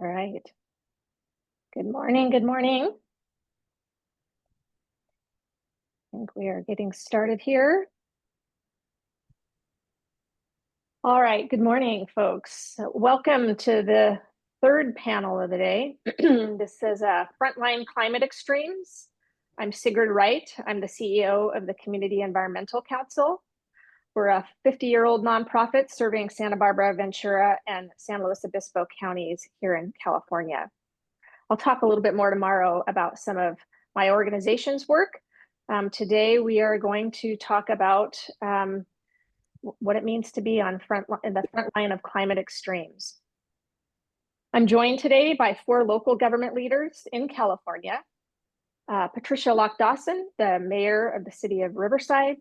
All right. Good morning. Good morning. I think we are getting started here. All right. Good morning, folks. Welcome to the third panel of the day. This is Frontline Climate Extremes. I'm Sigrid Wright. I'm the CEO of the Community Environmental Council. We're a 50-year-old nonprofit serving Santa Barbara, Ventura, and San Luis Obispo counties here in California. I'll talk a little bit more tomorrow about some of my organization's work. Today, we are going to talk about what it means to be in the front line of climate extremes. I'm joined today by 4 local government leaders in California. Patricia Dawson, the mayor of the city of Riverside,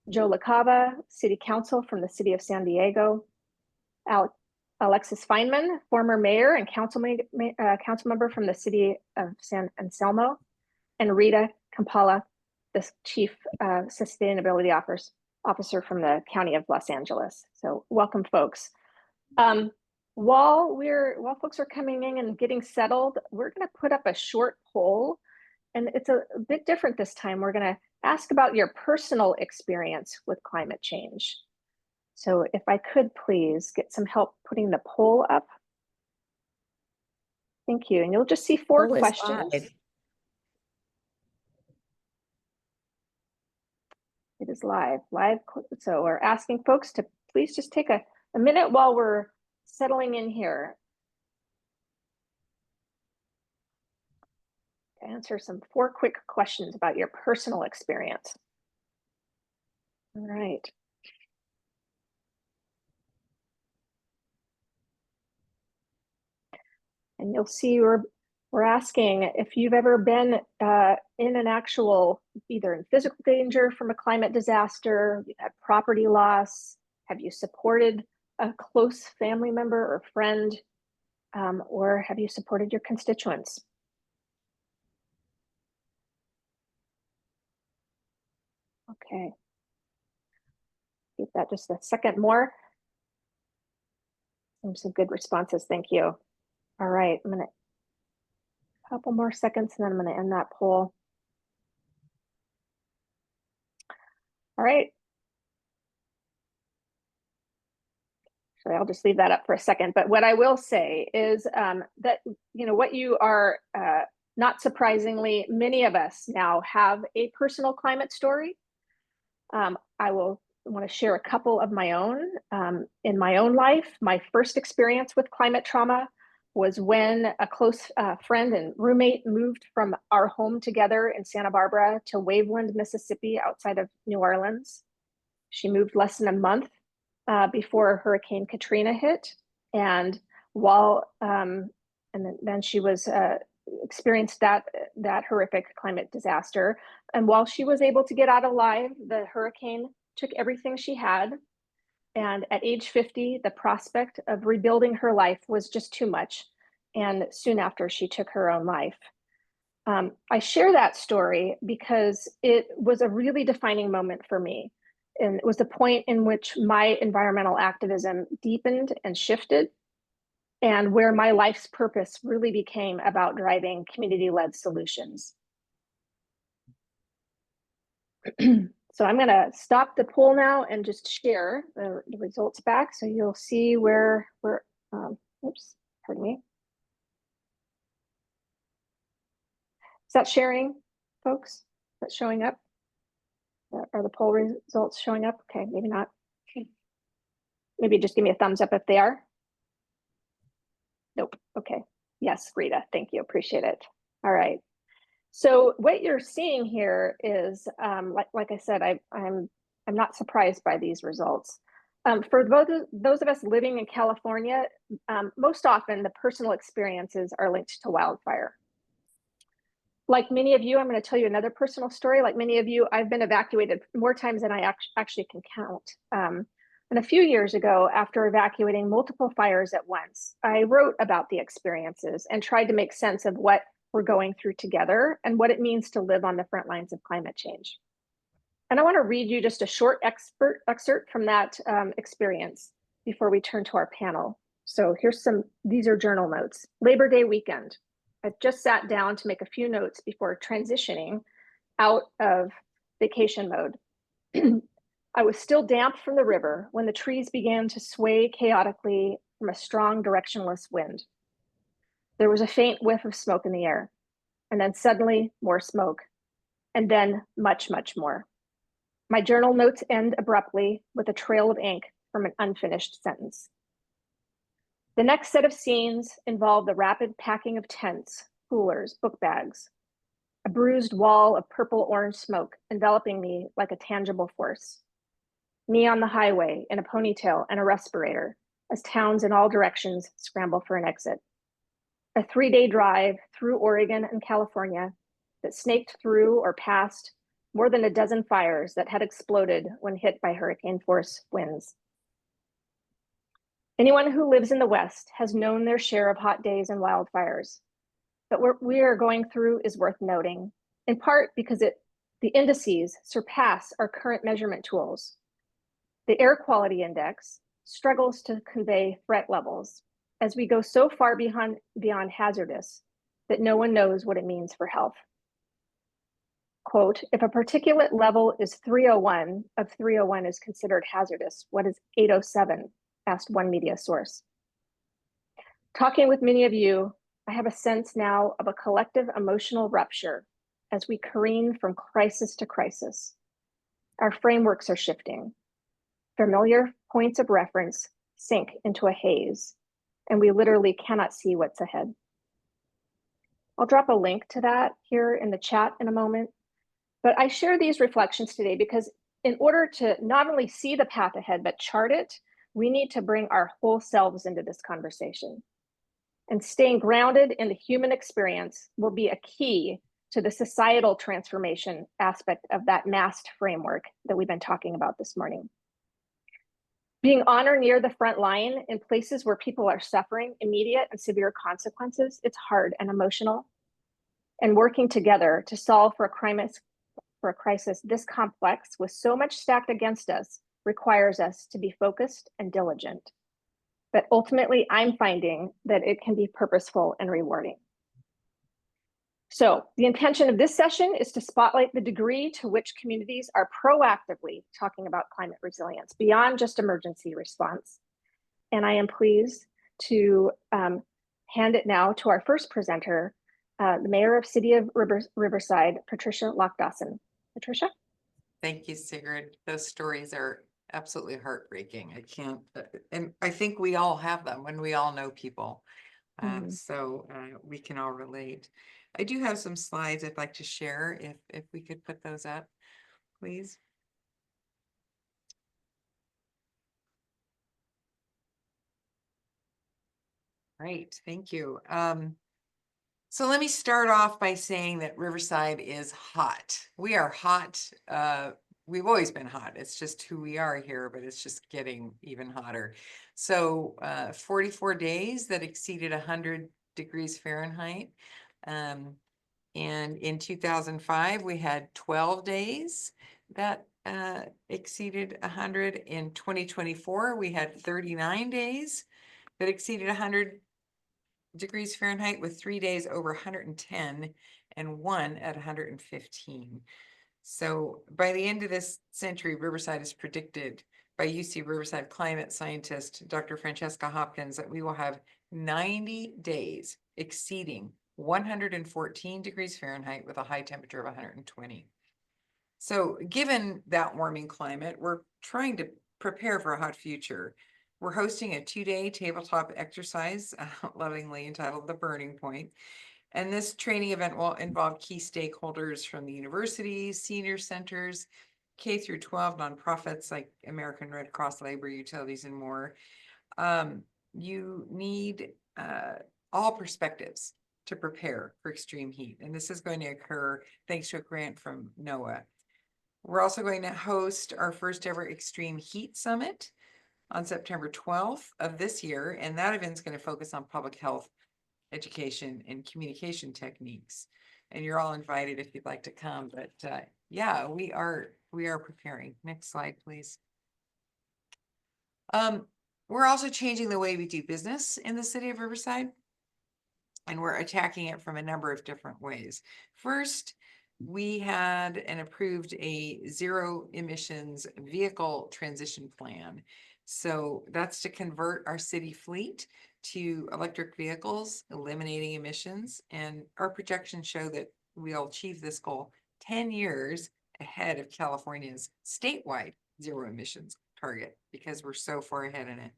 Joe LaCava, city council from the city of San Diego, Alexis Fineman, former mayor and council member from the city of San Anselmo, and Rita Kampalath, the chief sustainability officer from the county of Los Angeles. So welcome, folks. While folks are coming in and getting settled, we're going to put up a short poll, and it's a bit different this time. We're going to ask about your personal experience with climate change. So if I could please get some help putting the poll up. Thank you. And you'll just see 4 questions. It is live. So we're asking folks to please just take a minute while we're settling in here to answer some 4 quick questions about your personal experience. All right. And you'll see we're asking if you've ever been in an actual, either in physical danger from a climate disaster, you've had property loss, have you supported a close family member or friend, or have you supported your constituents? Okay. Give that just a second more. Some good responses, thank you. All right, I'm gonna a couple more seconds and then I'm gonna end that poll. All right. So I'll just leave that up for a second. But what I will say is that, what you are, not surprisingly, many of us now have a personal climate story. I want to share a couple of my own. In my own life, my first experience with climate trauma was when a close friend and roommate moved from our home together in Santa Barbara to Waveland, Mississippi, outside of New Orleans. She moved less than a month before Hurricane Katrina hit, and then she was experienced that horrific climate disaster. And while she was able to get out alive, the hurricane took everything she had. And at age 50, the prospect of rebuilding her life was just too much. And soon after, she took her own life. I share that story because it was a really defining moment for me. And it was the point in which my environmental activism deepened and shifted, and where my life's purpose really became about driving community-led solutions. So I'm gonna stop the poll now and just share the results back, so you'll see where we're, oops, pardon me. Is that sharing, folks? Is that showing up? Are the poll results showing up? Okay, maybe not. Maybe just give me a thumbs up if they are. Nope. Okay. Yes, Rita. Thank you. Appreciate it. All right. So what you're seeing here is, like I said, I'm not surprised by these results. For those of us living in California, most often the personal experiences are linked to wildfire. Like many of you, I'm going to tell you another personal story. Like many of you, I've been evacuated more times than I actually can count. And a few years ago, after evacuating multiple fires at once, I wrote about the experiences and tried to make sense of what we're going through together and what it means to live on the front lines of climate change. And I want to read you just a short excerpt from that experience before we turn to our panel. So these are journal notes. Labor Day weekend. I just sat down to make a few notes before transitioning out of vacation mode. I was still damp from the river when the trees began to sway chaotically from a strong directionless wind. There was a faint whiff of smoke in the air, and then suddenly more smoke, and then much, much more. My journal notes end abruptly with a trail of ink from an unfinished sentence. The next set of scenes involve the rapid packing of tents, coolers, book bags, a bruised wall of purple-orange smoke enveloping me like a tangible force. Me on the highway in a ponytail and a respirator as towns in all directions scramble for an exit. A 3-day drive through Oregon and California that snaked through or past more than a dozen fires that had exploded when hit by hurricane force winds. Anyone who lives in the West has known their share of hot days and wildfires. But what we are going through is worth noting, in part because the indices surpass our current measurement tools. The air quality index struggles to convey threat levels as we go so far beyond hazardous that no one knows what it means for health. Quote, if a particulate level is 301, of 301 is considered hazardous, what is 807? Asked one media source. Talking with many of you, I have a sense now of a collective emotional rupture as we careen from crisis to crisis. Our frameworks are shifting. Familiar points of reference sink into a haze, and we literally cannot see what's ahead. I'll drop a link to that here in the chat in a moment, but I share these reflections today because in order to not only see the path ahead, but chart it, we need to bring our whole selves into this conversation. And staying grounded in the human experience will be a key to the societal transformation aspect of that massed framework that we've been talking about this morning. Being on or near the front line in places where people are suffering immediate and severe consequences, it's hard and emotional. And working together to solve for a crisis this complex with so much stacked against us requires us to be focused and diligent. But ultimately, I'm finding that it can be purposeful and rewarding. So the intention of this session is to spotlight the degree to which communities are proactively talking about climate resilience beyond just emergency response. And I am pleased to hand it now to our first presenter, the Mayor of City of Riverside, Patricia Dawson. Patricia? Thank you, Sigrid. Those stories are absolutely heartbreaking. I can't, and I think we all have them when we all know people. So we can all relate. I do have some slides I'd like to share if we could put those up, please. Great, thank you. So let me start off by saying that Riverside is hot. We are hot. We've always been hot. It's just who we are here, but it's just getting even hotter. So 44 days that exceeded 100 degrees Fahrenheit. And in 2005, we had 12 days that exceeded 100. In 2024, we had 39 days that exceeded 100 degrees Fahrenheit, with 3 days over 110 and 1 at 115. So by the end of this century, Riverside is predicted by UC Riverside climate scientist Dr. Francesca Hopkins that we will have 90 days exceeding 114 degrees Fahrenheit with a high temperature of 120. So given that warming climate, we're trying to prepare for a hot future. We're hosting a 2-day tabletop exercise, lovingly entitled The Burning Point. And this training event will involve key stakeholders from the universities, senior centers, K through 12 nonprofits like American Red Cross, labor, utilities, and more. You need all perspectives to prepare for extreme heat. And this is going to occur thanks to a grant from NOAA. We're also going to host our first ever Extreme Heat Summit on September 12th of this year. And that event's going to focus on public health, education, and communication techniques. And you're all invited if you'd like to come. But yeah, we are preparing. Next slide, please. We're also changing the way we do business in the city of Riverside, and we're attacking it from a number of different ways. First, we had and approved a zero emissions vehicle transition plan. So that's to convert our city fleet to electric vehicles, eliminating emissions. And our projections show that we'll achieve this goal 10 years ahead of California's statewide zero emissions target, because we're so far ahead in it.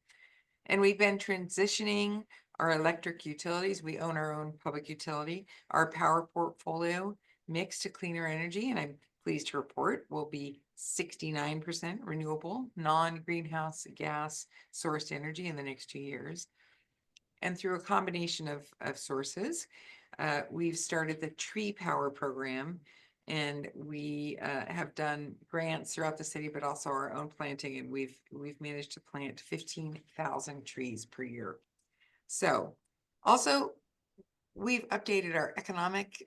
And we've been transitioning our electric utilities. We own our own public utility, our power portfolio mix to cleaner energy. And I'm pleased to report will be 69% renewable, non-greenhouse gas sourced energy in the next 2 years. And through a combination of sources, we've started the tree power program, and we have done grants throughout the city, but also our own planting, and we've managed to plant 15,000 trees per year. So also, we've updated our economic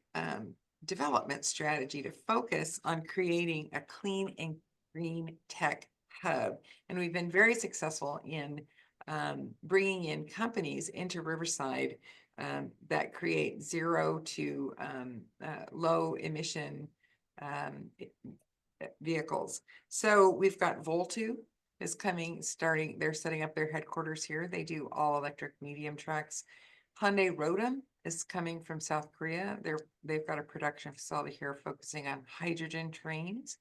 development strategy to focus on creating a clean and green tech hub. And we've been very successful in bringing in companies into Riverside that create zero to low emission vehicles. So we've got Voltu is coming, they're setting up their headquarters here. They do all electric medium trucks. Hyundai Rotem is coming from South Korea. They've got a production facility here focusing on hydrogen trains.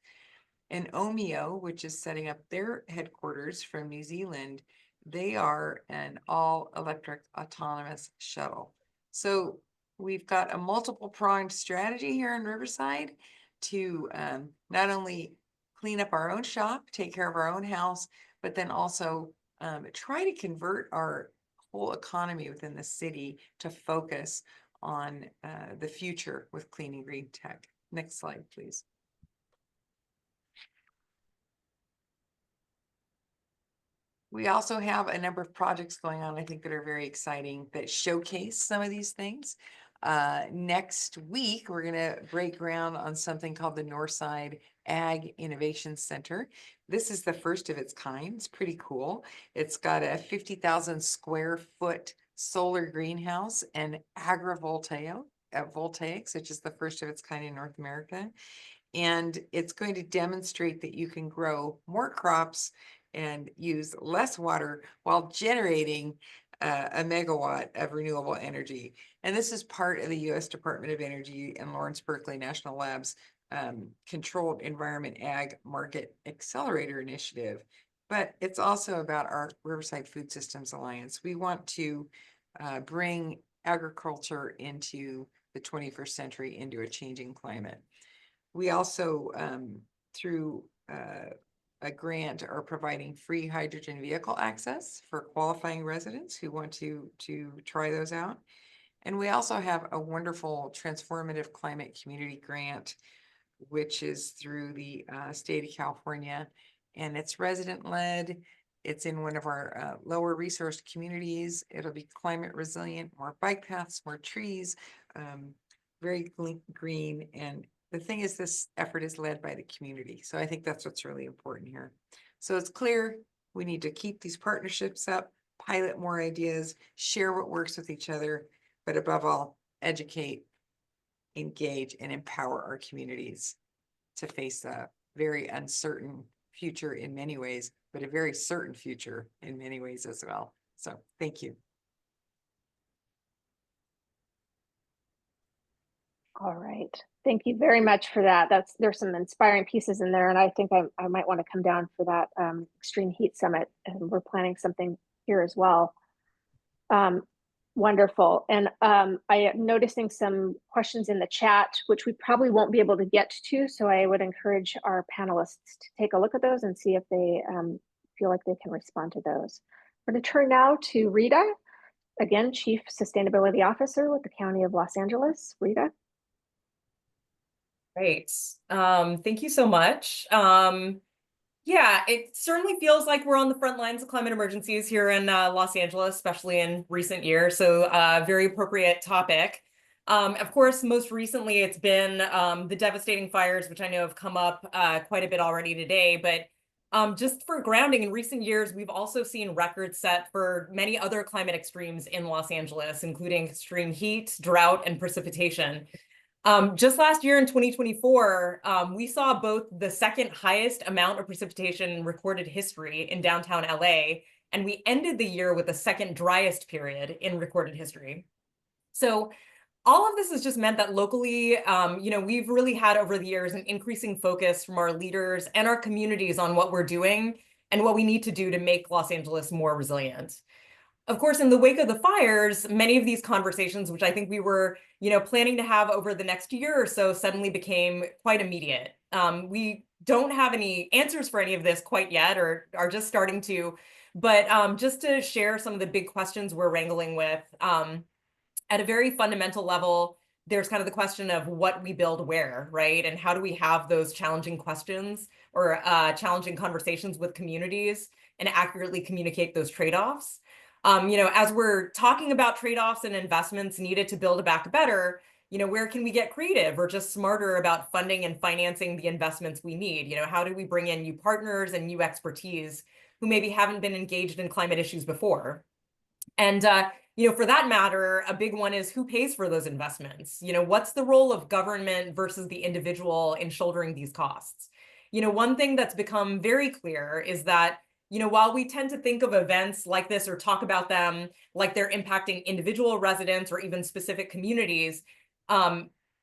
And Omeo, which is setting up their headquarters from New Zealand, they are an all-electric autonomous shuttle. So we've got a multiple-pronged strategy here in Riverside to not only clean up our own shop, take care of our own house, but then also try to convert our whole economy within the city to focus on the future with clean and green tech. Next slide, please. We also have a number of projects going on, I think, that are very exciting that showcase some of these things. Next week, we're going to break ground on something called the Northside Ag Innovation Center. This is the first of its kind. It's pretty cool. It's got a 50,000 square foot solar greenhouse and voltaics, which is the first of its kind in North America. And it's going to demonstrate that you can grow more crops and use less water while generating a megawatt of renewable energy. And this is part of the U.S. Department of Energy and Lawrence Berkeley National Labs Controlled Environment Ag Market Accelerator Initiative. But it's also about our Riverside Food Systems Alliance. We want to bring agriculture into the 21st century, into a changing climate. We also, through a grant, are providing free hydrogen vehicle access for qualifying residents who want to try those out. And we also have a wonderful transformative climate community grant, which is through the state of California, and it's resident-led. It's in one of our lower resourced communities. It'll be climate resilient, more bike paths, more trees, very green. And the thing is, this effort is led by the community. So I think that's what's really important here. So it's clear we need to keep these partnerships up, pilot more ideas, share what works with each other, but above all, educate, engage, and empower our communities to face a very uncertain future in many ways, but a very certain future in many ways as well. So thank you. All right. Thank you very much for that. There's some inspiring pieces in there, and I think I might want to come down for that Extreme Heat Summit, and we're planning something here as well. Wonderful. And I am noticing some questions in the chat, which we probably won't be able to get to, so I would encourage our panelists to take a look at those and see if they feel like they can respond to those. We're going to turn now to Rita, again, Chief Sustainability Officer with the County of Los Angeles. Rita. Great. Thank you so much. Yeah, it certainly feels like we're on the front lines of climate emergencies here in Los Angeles, especially in recent years. So very appropriate topic. Of course, most recently, it's been the devastating fires, which I know have come up quite a bit already today. But Just for grounding, in recent years, we've also seen records set for many other climate extremes in Los Angeles, including extreme heat, drought, and precipitation. Just last year in 2024, we saw both the second highest amount of precipitation in recorded history in downtown LA, and we ended the year with the second driest period in recorded history. So all of this has just meant that locally, we've really had over the years an increasing focus from our leaders and our communities on what we're doing and what we need to do to make Los Angeles more resilient. Of course, in the wake of the fires, many of these conversations, which I think we were, planning to have over the next year or so, suddenly became quite immediate. We don't have any answers for any of this quite yet, or are just starting to. But just to share some of the big questions we're wrangling with, at a very fundamental level, there's kind of the question of what we build where, right? And how do we have those challenging questions or challenging conversations with communities and accurately communicate those trade-offs? As we're talking about trade-offs and investments needed to build a back better, where can we get creative or just smarter about funding and financing the investments we need? How do we bring in new partners and new expertise who maybe haven't been engaged in climate issues before? And, for that matter, a big one is who pays for those investments? What's the role of government versus the individual in shouldering these costs? One thing that's become very clear is that while we tend to think of events like this or talk about them like they're impacting individual residents or even specific communities,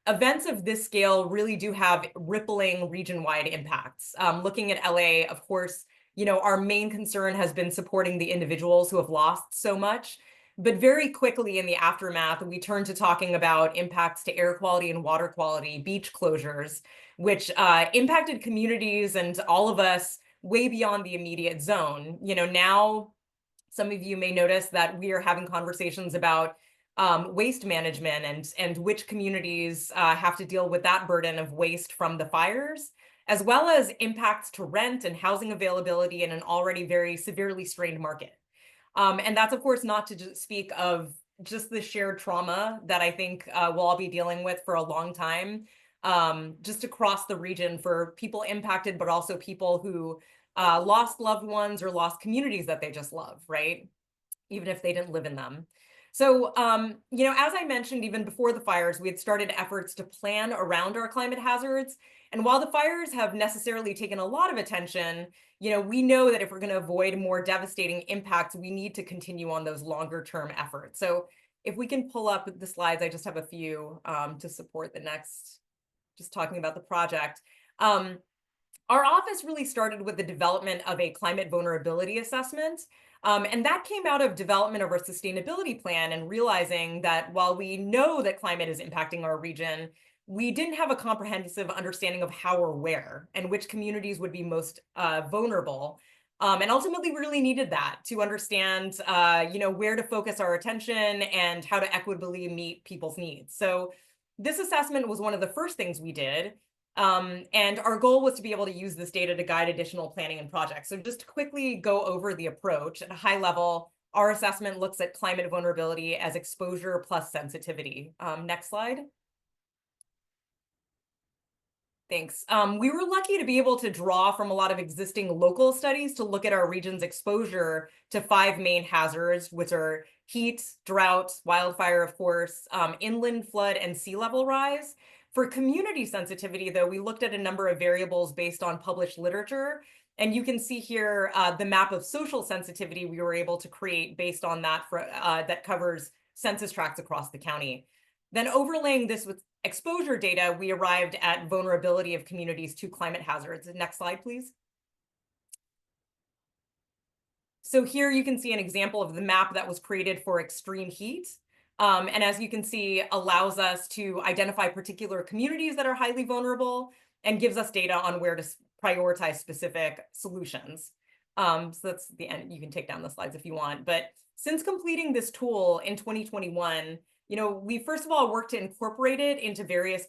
events of this scale really do have rippling region-wide impacts. Looking at LA, of course, our main concern has been supporting the individuals who have lost so much. But very quickly in the aftermath, we turned to talking about impacts to air quality and water quality, beach closures, which impacted communities and all of us way beyond the immediate zone. Now some of you may notice that we are having conversations about waste management and which communities have to deal with that burden of waste from the fires, as well as impacts to rent and housing availability in an already very severely strained market. And that's, of course, not to just speak of just the shared trauma that I think we'll all be dealing with for a long time, just across the region for people impacted, but also people who lost loved ones or lost communities that they just love, right? Even if they didn't live in them. So, as I mentioned, even before the fires, we had started efforts to plan around our climate hazards. And while the fires have necessarily taken a lot of attention, we know that if we're going to avoid more devastating impacts, we need to continue on those longer term efforts. So if we can pull up the slides, I just have a few to support the next, just talking about the project. Our office really started with the development of a climate vulnerability assessment. And that came out of development of our sustainability plan and realizing that while we know that climate is impacting our region, we didn't have a comprehensive understanding of how or where and which communities would be most vulnerable. And ultimately, we really needed that to understand, where to focus our attention and how to equitably meet people's needs. So this assessment was one of the first things we did. And our goal was to be able to use this data to guide additional planning and projects. So just to quickly go over the approach at a high level, our assessment looks at climate vulnerability as exposure plus sensitivity. Next slide. Thanks. We were lucky to be able to draw from a lot of existing local studies to look at our region's exposure to 5 main hazards, which are heat, drought, wildfire, of course, inland flood, and sea level rise. For community sensitivity, though, we looked at a number of variables based on published literature. And you can see here the map of social sensitivity we were able to create based on that that covers census tracts across the county. Then overlaying this with exposure data, we arrived at vulnerability of communities to climate hazards. Next slide, please. So here you can see an example of the map that was created for extreme heat. And as you can see, allows us to identify particular communities that are highly vulnerable and gives us data on where to prioritize specific solutions. So that's the end. You can take down the slides if you want. But since completing this tool in 2021, we first of all worked to incorporate it into various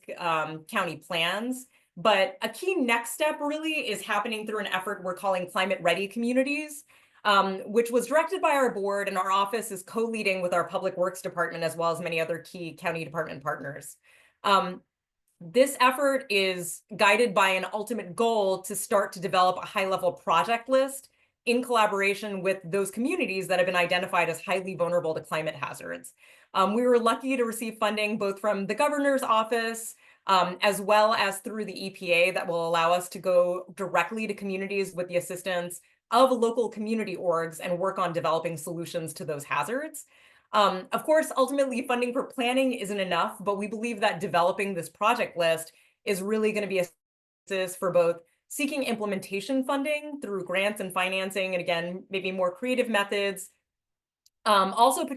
county plans. But a key next step really is happening through an effort we're calling Climate Ready Communities, which was directed by our board, and our office is co-leading with our Public Works Department as well as many other key county department partners. This effort is guided by an ultimate goal to start to develop a high-level project list in collaboration with those communities that have been identified as highly vulnerable to climate hazards. We were lucky to receive funding both from the governor's office, as well as through the EPA, that will allow us to go directly to communities with the assistance of local community orgs and work on developing solutions to those hazards. Of course, ultimately funding for planning isn't enough, but we believe that developing this project list is really going to be a basis for both seeking implementation funding through grants and financing, and again, maybe more creative methods. Also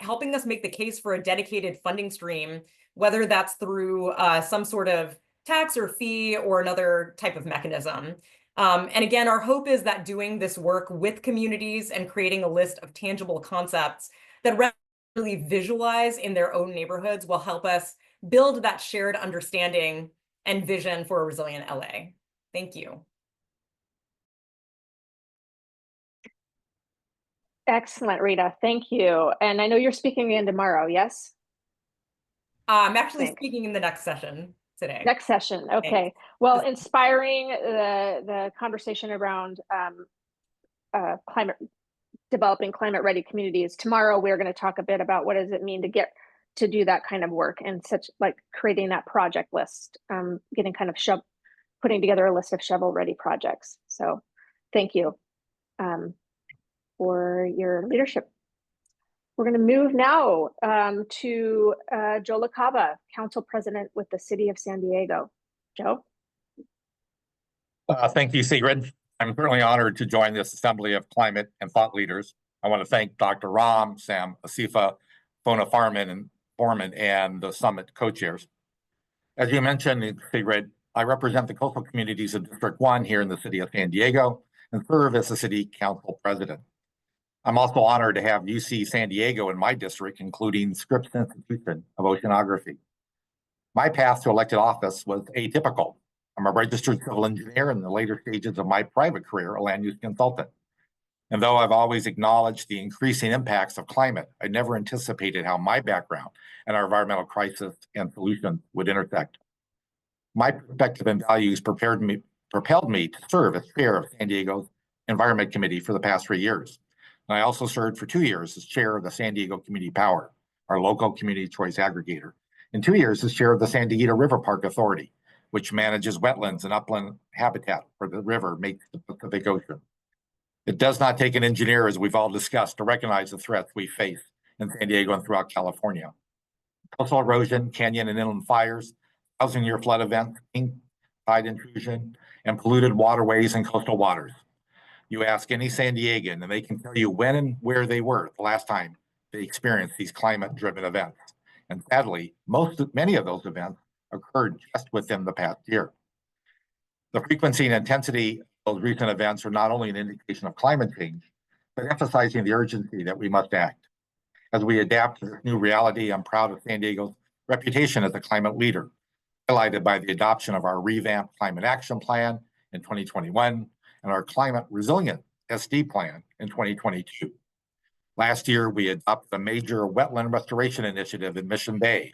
helping us make the case for a dedicated funding stream, whether that's through some sort of tax or fee or another type of mechanism. And again, our hope is that doing this work with communities and creating a list of tangible concepts that really visualize in their own neighborhoods will help us build that shared understanding and vision for a resilient LA. Thank you. Excellent, Rita. Thank you. And I know you're speaking again tomorrow, yes? I'm actually speaking in the next session today. Next session. Okay. Thanks. Well, inspiring the conversation around developing climate-ready communities. Tomorrow, we're going to talk a bit about what does it mean to get to do that kind of work, and such like creating that project list, getting kind of putting together a list of shovel-ready projects. So thank you for your leadership. We're going to move now to Joe LaCava, Council President with the City of San Diego. Joe? Thank you, Sigrid. I'm certainly honored to join this assembly of climate and thought leaders. I want to thank Dr. Ram, Sam Asifa, Fona Foreman, and the summit co-chairs. As you mentioned, Sigrid, I represent the coastal communities of District 1 here in the city of San Diego and serve as the city council president. I'm also honored to have UC San Diego in my district, including Scripps Institution of Oceanography. My path to elected office was atypical. I'm a registered civil engineer in the later stages of my private career, a land use consultant. And though I've always acknowledged the increasing impacts of climate, I never anticipated how my background and our environmental crisis and solutions would intersect. My perspective and values propelled me to serve as chair of San Diego's Environment Committee for the past 3 years. And I also served for 2 years as chair of the San Diego Community Power, our local community choice aggregator, and 2 years as chair of the San Diego River Park Authority, which manages wetlands and upland habitat where the river meets the Pacific Ocean. It does not take an engineer, as we've all discussed, to recognize the threats we face in San Diego and throughout California. Coastal erosion, canyon and inland fires, 1,000-year flood events, tide intrusion, and polluted waterways and coastal waters. You ask any San Diegan, and they can tell you when and where they were the last time they experienced these climate-driven events. And sadly, many of those events occurred just within the past year. The frequency and intensity of those recent events are not only an indication of climate change, but emphasizing the urgency that we must act. As we adapt to this new reality, I'm proud of San Diego's reputation as a climate leader, highlighted by the adoption of our revamped Climate Action Plan in 2021 and our Climate Resilient SD Plan in 2022. Last year, we adopted a major wetland restoration initiative in Mission Bay,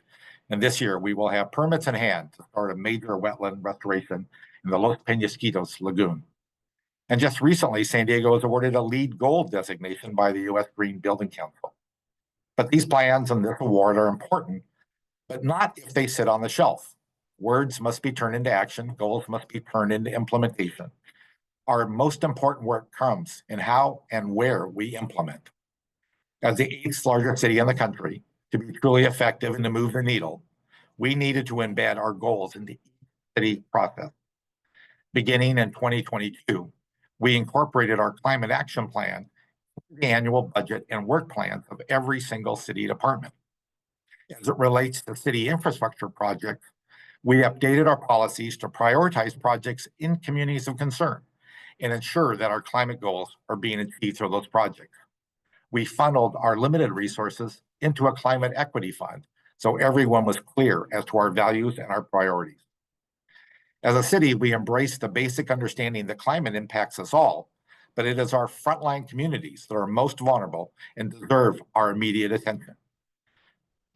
and this year we will have permits in hand to start a major wetland restoration in the Los Penasquitos Lagoon. And just recently, San Diego was awarded a LEED Gold designation by the U.S. Green Building Council. But these plans and this award are important, but not if they sit on the shelf. Words must be turned into action, goals must be turned into implementation. Our most important work comes in how and where we implement. As the 8th largest city in the country, to be truly effective and to move the needle, we needed to embed our goals in the city process. Beginning in 2022, we incorporated our climate action plan into the annual budget and work plans of every single city department. As it relates to city infrastructure projects, we updated our policies to prioritize projects in communities of concern and ensure that our climate goals are being achieved through those projects. We funneled our limited resources into a climate equity fund, so everyone was clear as to our values and our priorities. As a city, we embrace the basic understanding that climate impacts us all, but it is our frontline communities that are most vulnerable and deserve our immediate attention.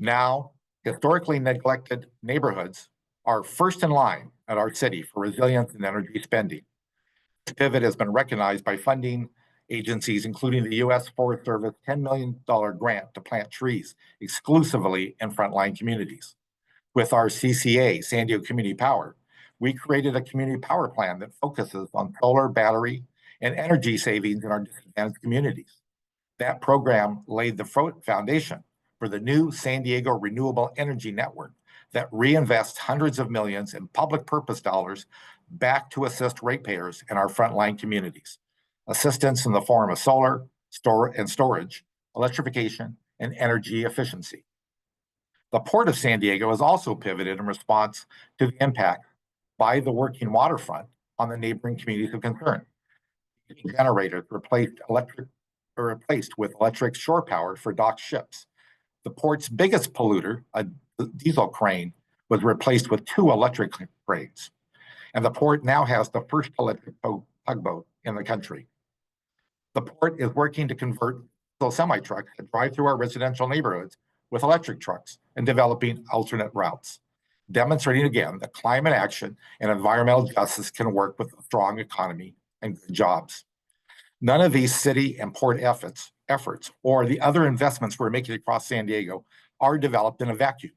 Now, historically neglected neighborhoods are first in line at our city for resilience and energy spending. This pivot has been recognized by funding agencies, including the U.S. Forest Service $10 million grant to plant trees exclusively in frontline communities. With our CCA, San Diego Community Power, we created a community power plan that focuses on solar, battery, and energy savings in our disadvantaged communities. That program laid the foundation for the new San Diego Renewable Energy Network that reinvests hundreds of millions in public purpose dollars back to assist ratepayers in our frontline communities. Assistance in the form of solar, storage, electrification, and energy efficiency. The Port of San Diego has also pivoted in response to the impact by the working waterfront on the neighboring communities of concern. Generators replaced with electric shore power for docked ships. The port's biggest polluter, a diesel crane, was replaced with 2 electric cranes. And the port now has the first electric tugboat in the country. The port is working to convert semi-trucks that drive through our residential neighborhoods with electric trucks and developing alternate routes, demonstrating again that climate action and environmental justice can work with a strong economy and good jobs. None of these city and port efforts or the other investments we're making across San Diego are developed in a vacuum.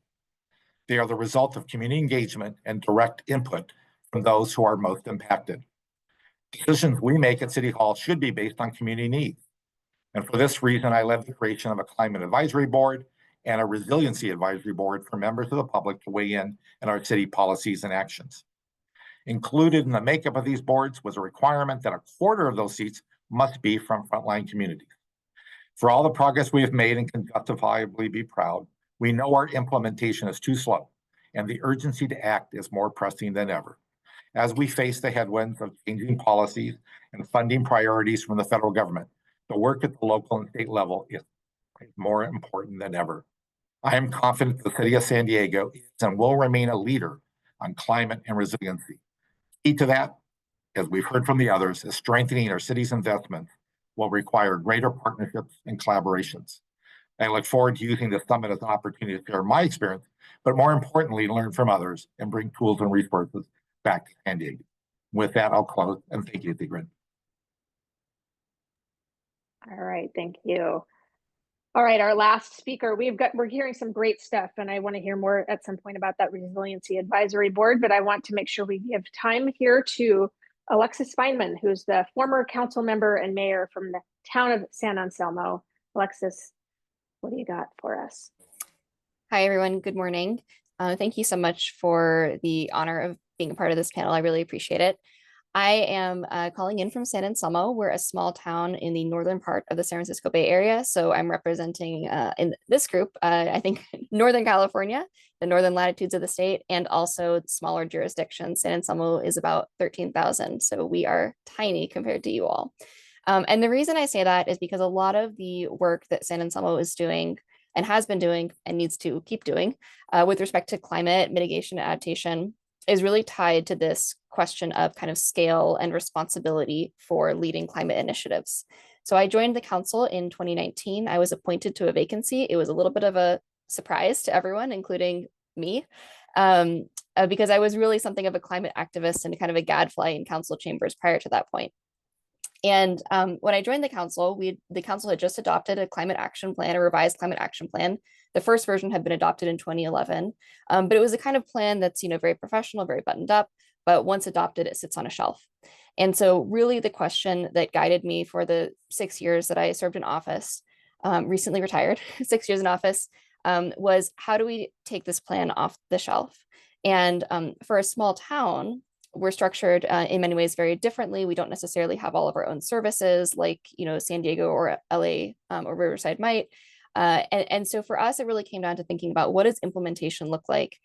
They are the result of community engagement and direct input from those who are most impacted. Decisions we make at City Hall should be based on community needs. And for this reason, I led the creation of a climate advisory board and a resiliency advisory board for members of the public to weigh in our city policies and actions. Included in the makeup of these boards was a requirement that a quarter of those seats must be from frontline communities. For all the progress we have made and can justifiably be proud, we know our implementation is too slow, and the urgency to act is more pressing than ever. As we face the headwinds of changing policies and funding priorities from the federal government, the work at the local and state level is more important than ever. I am confident the city of San Diego is and will remain a leader on climate and resiliency. Key to that, as we've heard from the others, is strengthening our city's investments will require greater partnerships and collaborations. I look forward to using this summit as an opportunity to share my experience, but more importantly, learn from others and bring tools and resources back to San Diego. With that, I'll close and thank you, Sigrid. All right, thank you. All right, our last speaker, we're hearing some great stuff, and I want to hear more at some point about that resiliency advisory board, but I want to make sure we give time here to Alexis Fineman, who's the former council member and mayor from the town of San Anselmo. Alexis, what do you got for us? Hi, everyone. Good morning. Thank you so much for the honor of being a part of this panel. I really appreciate it. I am calling in from San Anselmo. We're a small town in the northern part of the San Francisco Bay Area. So I'm representing in this group, I think, Northern California, the northern latitudes of the state, and also smaller jurisdictions. San Anselmo is about 13,000. So we are tiny compared to you all. And the reason I say that is because a lot of the work that San Anselmo is doing and has been doing and needs to keep doing with respect to climate mitigation and adaptation is really tied to this question of kind of scale and responsibility for leading climate initiatives. So I joined the council in 2019. I was appointed to a vacancy. It was a little bit of a surprise to everyone, including me, because I was really something of a climate activist and kind of a gadfly in council chambers prior to that point. And when I joined the council had just adopted a climate action plan, a revised climate action plan. The first version had been adopted in 2011, but it was a kind of plan that's, very professional, very buttoned up, but once adopted, it sits on a shelf. And so really the question that guided me for the 6 years that I served in office, recently retired, 6 years in office, was how do we take this plan off the shelf? And for a small town, we're structured in many ways very differently. We don't necessarily have all of our own services like, San Diego or LA or Riverside might. And so for us, it really came down to thinking about what does implementation look like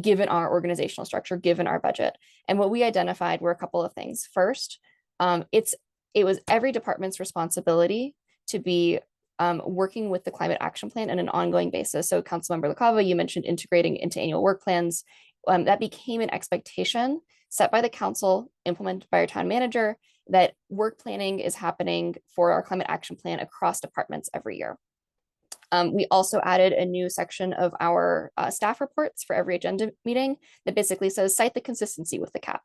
given our organizational structure, given our budget. And what we identified were a couple of things. First, it was every department's responsibility to be working with the climate action plan on an ongoing basis. So Councilmember LaCava, you mentioned integrating into annual work plans. That became an expectation set by the council, implemented by our town manager, that work planning is happening for our climate action plan across departments every year. We also added a new section of our staff reports for every agenda meeting that basically says cite the consistency with the CAP,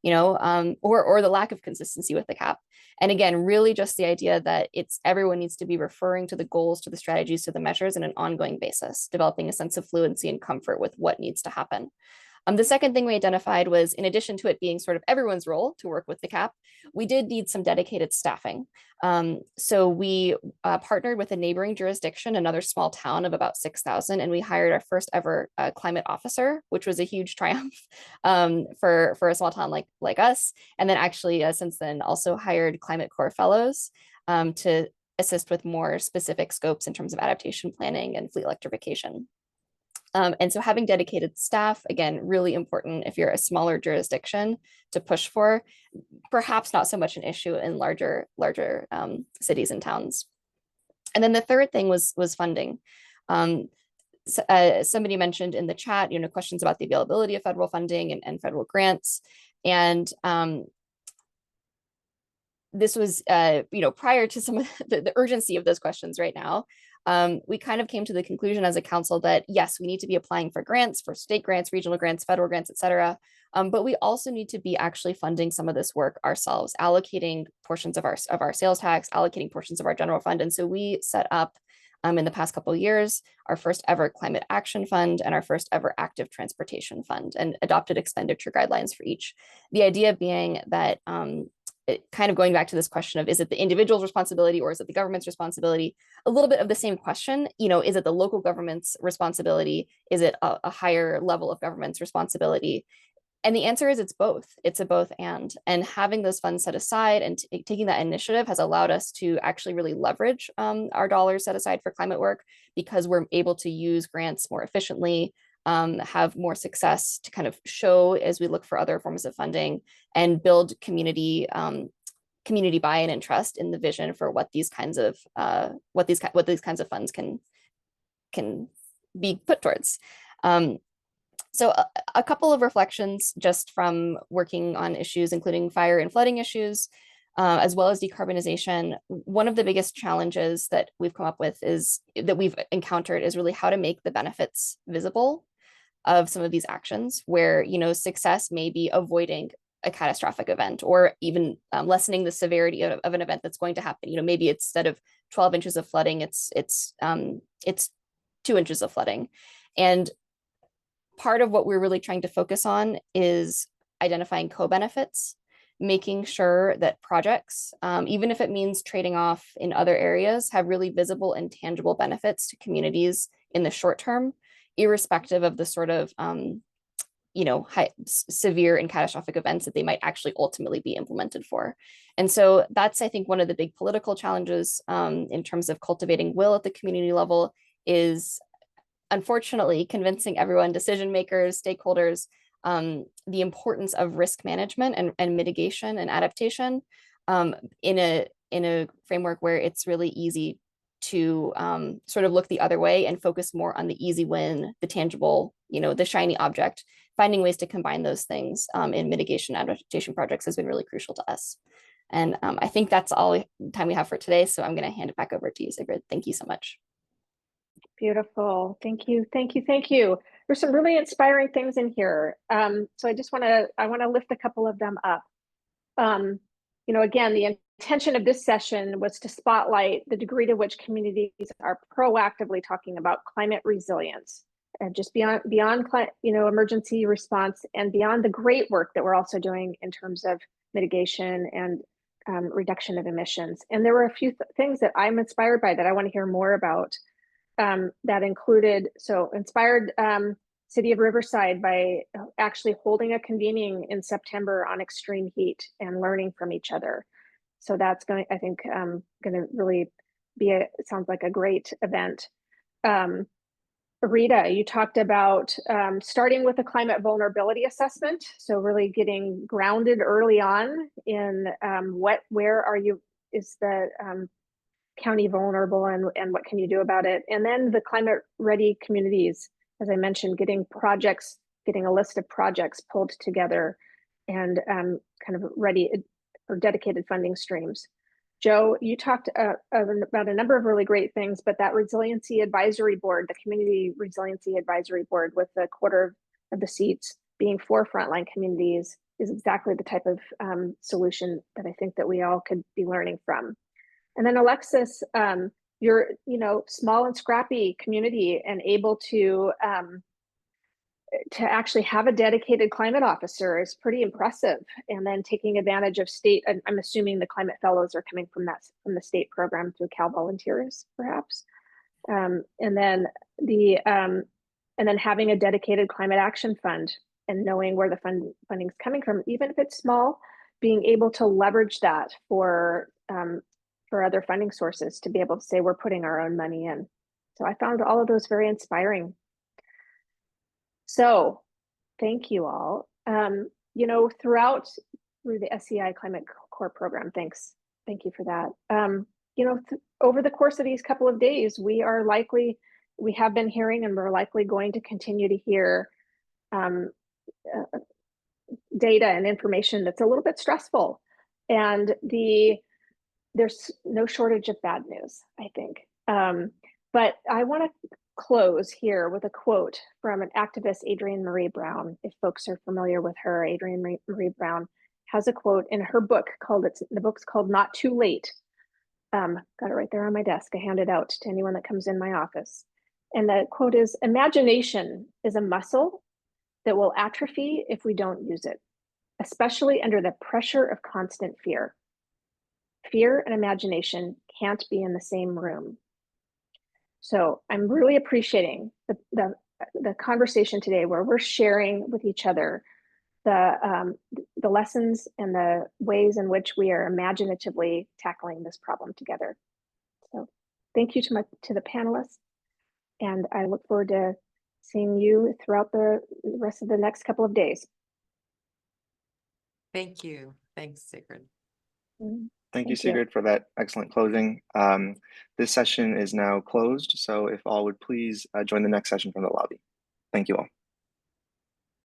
or the lack of consistency with the CAP. And again, really just the idea that everyone needs to be referring to the goals, to the strategies, to the measures on an ongoing basis, developing a sense of fluency and comfort with what needs to happen. The second thing we identified was, in addition to it being sort of everyone's role to work with the CAP, we did need some dedicated staffing. So we partnered with a neighboring jurisdiction, another small town of about 6,000, and we hired our first ever climate officer, which was a huge triumph for a small town like us. And then actually since then also hired Climate Corps fellows to assist with more specific scopes in terms of adaptation planning and fleet electrification. And so having dedicated staff, again, really important if you're a smaller jurisdiction to push for, perhaps not so much an issue in larger cities and towns. And then the third thing was funding. Somebody mentioned in the chat, questions about the availability of federal funding and federal grants. And this was, prior to some of the urgency of those questions right now. We kind of came to the conclusion as a council that yes, we need to be applying for grants, for state grants, regional grants, federal grants, et cetera. But we also need to be actually funding some of this work ourselves, allocating portions of our sales tax, allocating portions of our general fund. And so we set up in the past couple of years, our first ever climate action fund and our first ever active transportation fund, and adopted expenditure guidelines for each. The idea being that kind of going back to this question of, is it the individual's responsibility or is it the government's responsibility? A little bit of the same question, is it the local government's responsibility? Is it a higher level of government's responsibility? And the answer is it's both. It's a both and having those funds set aside and taking that initiative has allowed us to actually really leverage our dollars set aside for climate work, because we're able to use grants more efficiently, have more success to kind of show as we look for other forms of funding and build community buy-in and trust in the vision for what these kinds of funds can be put towards. So a couple of reflections just from working on issues, including fire and flooding issues, as well as decarbonization. One of the biggest challenges that we've come up with that we've encountered is really how to make the benefits visible of some of these actions, where success may be avoiding a catastrophic event or even lessening the severity of an event that's going to happen. Maybe instead of 12 inches of flooding, it's 2 inches of flooding. And part of what we're really trying to focus on is identifying co-benefits, making sure that projects, even if it means trading off in other areas, have really visible and tangible benefits to communities in the short term, irrespective of the sort of severe and catastrophic events that they might actually ultimately be implemented for. And so that's, I think, one of the big political challenges in terms of cultivating will at the community level, is unfortunately convincing everyone, decision makers, stakeholders, the importance of risk management and mitigation and adaptation in a framework where it's really easy to sort of look the other way and focus more on the easy win, the tangible, the shiny object. Finding ways to combine those things in mitigation adaptation projects has been really crucial to us. And I think that's all the time we have for today. So I'm going to hand it back over to you, Sigrid. Thank you so much. Beautiful. Thank you. Thank you. Thank you. There's some really inspiring things in here. So I want to lift a couple of them up. Again, the intention of this session was to spotlight the degree to which communities are proactively talking about climate resilience, and just beyond emergency response, and beyond the great work that we're also doing in terms of mitigation and reduction of emissions. And there were a few things that I'm inspired by that I want to hear more about. That included, inspired City of Riverside by actually holding a convening in September on extreme heat and learning from each other. So that's going to really be it sounds like a great event. Rita, you talked about starting with a climate vulnerability assessment. So really getting grounded early on in is the county vulnerable and what can you do about it? And then the climate ready communities, as I mentioned, getting a list of projects pulled together and kind of ready for dedicated funding streams. Joe, you talked about a number of really great things, but that resiliency advisory board, the community resiliency advisory board with a quarter of the seats being for frontline communities is exactly the type of solution that I think that we all could be learning from. And then Alexis, you're, small and scrappy community and able to actually have a dedicated climate officer is pretty impressive. And then taking advantage of state, I'm assuming the climate fellows are coming from the state program through Cal Volunteers, perhaps. And then having a dedicated climate action fund and knowing where the funding is coming from, even if it's small, being able to leverage that for other funding sources to be able to say we're putting our own money in. So I found all of those very inspiring. So thank you all. Through the SEI Climate Core program, thank you for that. Over the course of these couple of days, we have been hearing and we're likely going to continue to hear data and information that's a little bit stressful. And there's no shortage of bad news, I think. But I want to close here with a quote from an activist, Adrienne Marie Brown. If folks are familiar with her, Adrienne Marie Brown has a quote in her book the book's called Not Too Late. Got it right there on my desk. I hand it out to anyone that comes in my office. And the quote is, "Imagination is a muscle that will atrophy if we don't use it, especially under the pressure of constant fear. Fear and imagination can't be in the same room." So I'm really appreciating the conversation today where we're sharing with each other the lessons and the ways in which we are imaginatively tackling this problem together. So thank you to the panelists, and I look forward to seeing you throughout the rest of the next couple of days. Thank you. Thanks, Sigrid. Thank you, Sigrid, for that excellent closing. This session is now closed, so if all would please join the next session from the lobby. Thank you all.